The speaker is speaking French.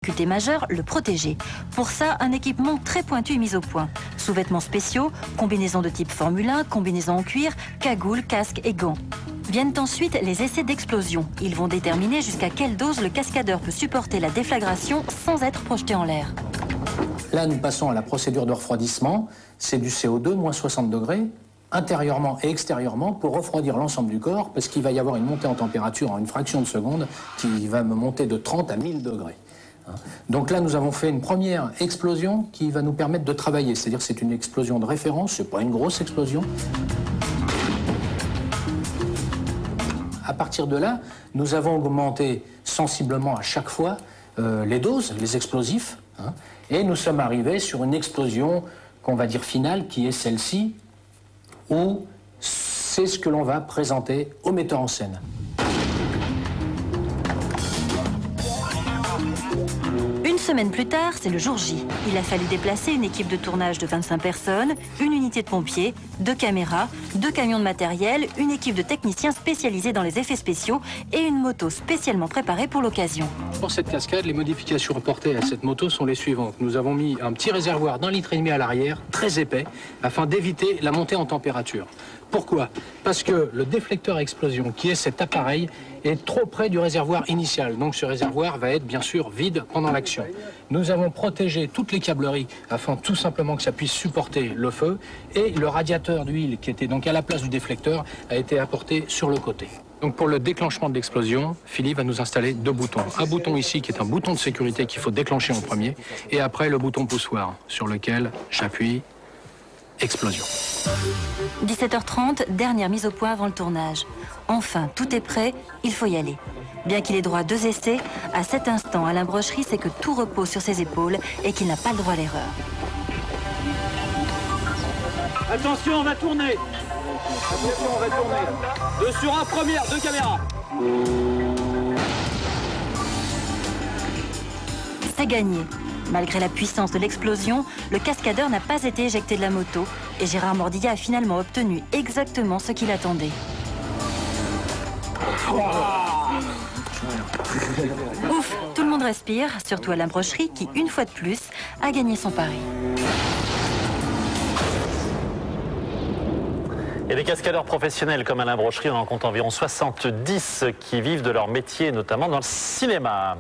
Difficulté majeure, le protéger. Pour ça, un équipement très pointu est mis au point. Sous-vêtements spéciaux, combinaisons de type Formule 1, combinaisons en cuir, cagoule, casque et gants. Viennent ensuite les essais d'explosion. Ils vont déterminer jusqu'à quelle dose le cascadeur peut supporter la déflagration sans être projeté en l'air. Là, nous passons à la procédure de refroidissement. C'est du CO2, moins 60 degrés, intérieurement et extérieurement, pour refroidir l'ensemble du corps, parce qu'il va y avoir une montée en température en une fraction de seconde qui va me monter de 30 à 1000 degrés. Donc là, nous avons fait une première explosion qui va nous permettre de travailler. C'est-à-dire que c'est une explosion de référence, c'est pas une grosse explosion. À partir de là, nous avons augmenté sensiblement à chaque fois les doses, les explosifs, et nous sommes arrivés sur une explosion qu'on va dire finale, qui est celle-ci, où c'est ce que l'on va présenter au metteur en scène. Une semaine plus tard, c'est le jour J. Il a fallu déplacer une équipe de tournage de 25 personnes, une unité de pompiers, 2 caméras, 2 camions de matériel, une équipe de techniciens spécialisés dans les effets spéciaux et une moto spécialement préparée pour l'occasion. Pour cette cascade, les modifications apportées à cette moto sont les suivantes. Nous avons mis un petit réservoir d'1,5 litre à l'arrière, très épais, afin d'éviter la montée en température. Pourquoi? Parce que le déflecteur à explosion, qui est cet appareil, est trop près du réservoir initial. Donc ce réservoir va être bien sûr vide pendant l'action. Nous avons protégé toutes les câbleries afin tout simplement que ça puisse supporter le feu. Et le radiateur d'huile qui était donc à la place du déflecteur a été apporté sur le côté. Donc pour le déclenchement de l'explosion, Philippe va nous installer 2 boutons. Un bouton ici qui est un bouton de sécurité qu'il faut déclencher en premier. Et après le bouton poussoir sur lequel j'appuie. Explosion. 17h30, dernière mise au point avant le tournage. Enfin, tout est prêt, il faut y aller. Bien qu'il ait droit à 2 essais, à cet instant, Alain Brochery sait que tout repose sur ses épaules et qu'il n'a pas le droit à l'erreur. Attention, on va tourner. Attention, on va tourner. 2 sur 1, première, 2 caméras. C'est gagné. Malgré la puissance de l'explosion, le cascadeur n'a pas été éjecté de la moto et Gérard Mordillat a finalement obtenu exactement ce qu'il attendait. Ouf, tout le monde respire, surtout Alain Brochery qui, une fois de plus, a gagné son pari. Et des cascadeurs professionnels comme Alain Brochery, on en compte environ 70 qui vivent de leur métier, notamment dans le cinéma.